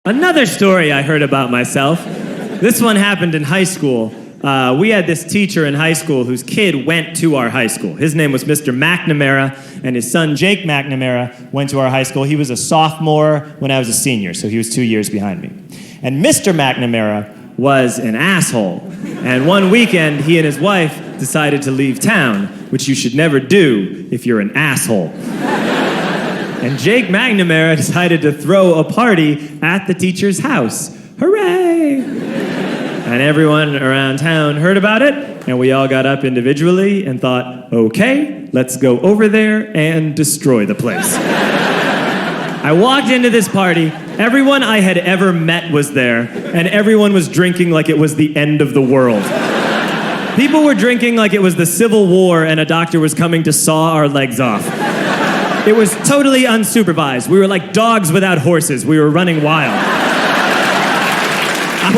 Another story I heard about myself. This one happened in high school. We had this teacher in high school whose kid went to our high school. His name was Mr. McNamara, and his son Jake McNamara went to our high school. He was a sophomore when I was a senior, so he was 2 years behind me. And Mr. McNamara was an asshole. And one weekend, he and his wife decided to leave town, which you should never do if you're an asshole. And Jake McNamara decided to throw a party at the teacher's house. Hooray! And everyone around town heard about it, and we all got up individually and thought, okay, let's go over there and destroy the place. I walked into this party, everyone I had ever met was there, and everyone was drinking like it was the end of the world. People were drinking like it was the Civil War and a doctor was coming to saw our legs off. It was totally unsupervised. We were like dogs without horses. We were running wild. I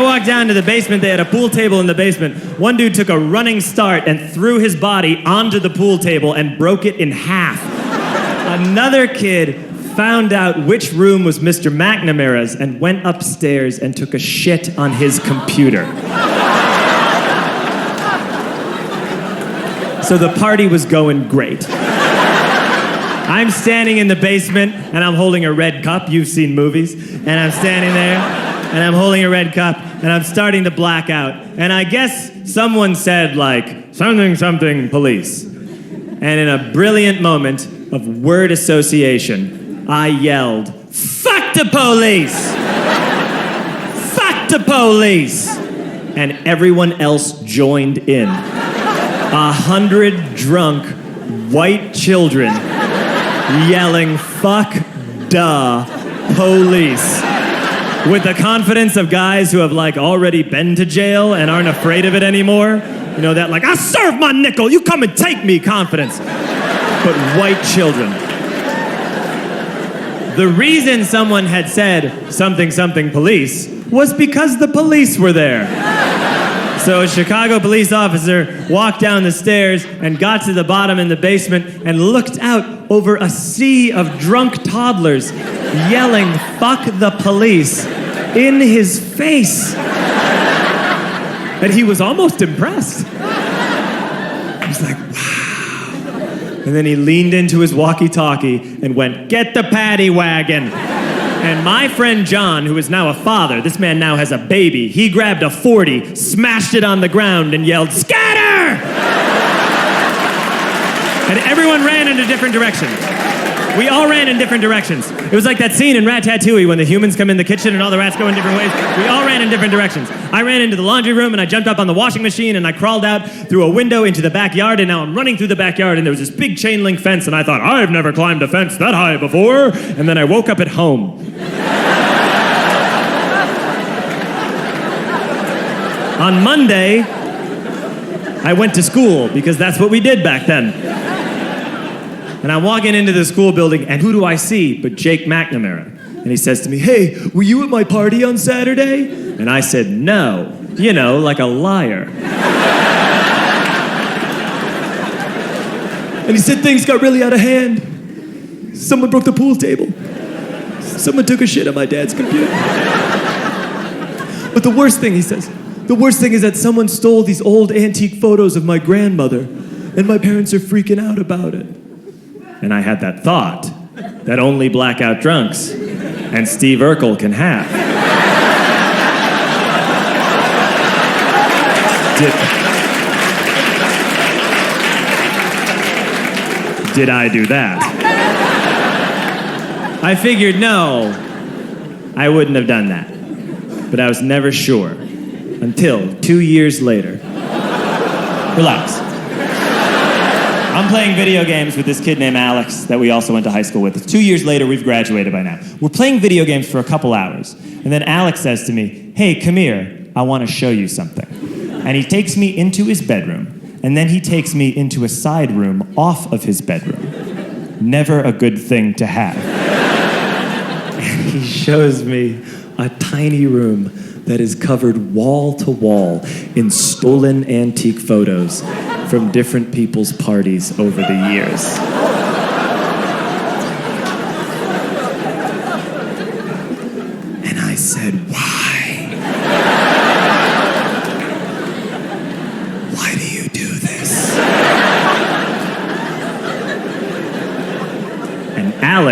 walked down to the basement. They had a pool table in the basement. One dude took a running start and threw his body onto the pool table and broke it in half. Another kid found out which room was Mr. McNamara's and went upstairs and took a shit on his computer. So the party was going great. I'm standing in the basement and I'm holding a red cup. You've seen movies. And I'm standing there and I'm holding a red cup and I'm starting to black out. And I guess someone said like, something police. And in a brilliant moment of word association, I yelled, fuck the police! Fuck the police! And everyone else joined in. 100 drunk white children yelling, fuck the police. With the confidence of guys who have like already been to jail and aren't afraid of it anymore. You know, that like, I serve my nickel, you come and take me confidence. But white children. The reason someone had said something police was because the police were there. So a Chicago police officer walked down the stairs and got to the bottom in the basement and looked out over a sea of drunk toddlers yelling, fuck the police, in his face. And he was almost impressed. He was like, wow. And then he leaned into his walkie-talkie and went, get the paddy wagon. And my friend John, who is now a father, this man now has a baby, he grabbed a 40, smashed it on the ground, and yelled, scatter! And everyone ran in a different direction. We all ran in different directions. It was like that scene in Ratatouille when the humans come in the kitchen and all the rats go in different ways. We all ran in different directions. I ran into the laundry room and I jumped up on the washing machine and I crawled out through a window into the backyard, and now I'm running through the backyard and there was this big chain link fence and I thought, I've never climbed a fence that high before. And then I woke up at home. On Monday, I went to school because that's what we did back then. And I'm walking into the school building, and who do I see but Jake McNamara? And he says to me, hey, were you at my party on Saturday? And I said, no. You know, like a liar. And he said, things got really out of hand. Someone broke the pool table. Someone took a shit on my dad's computer. But the worst thing, he says, the worst thing is that someone stole these old antique photos of my grandmother, and my parents are freaking out about it. And I had that thought that only blackout drunks and Steve Urkel can have. Did I do that? I figured no, I wouldn't have done that. But I was never sure until 2 years later. Relax. I'm playing video games with this kid named Alex that we also went to high school with. 2 years later, we've graduated by now. We're playing video games for a couple hours. And then Alex says to me, hey, come here, I want to show you something. And he takes me into his bedroom, and then he takes me into a side room off of his bedroom. Never a good thing to have. And he shows me a tiny room that is covered wall to wall in stolen antique photos from different people's parties over the years.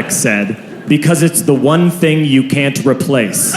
Alex said, because it's the one thing you can't replace.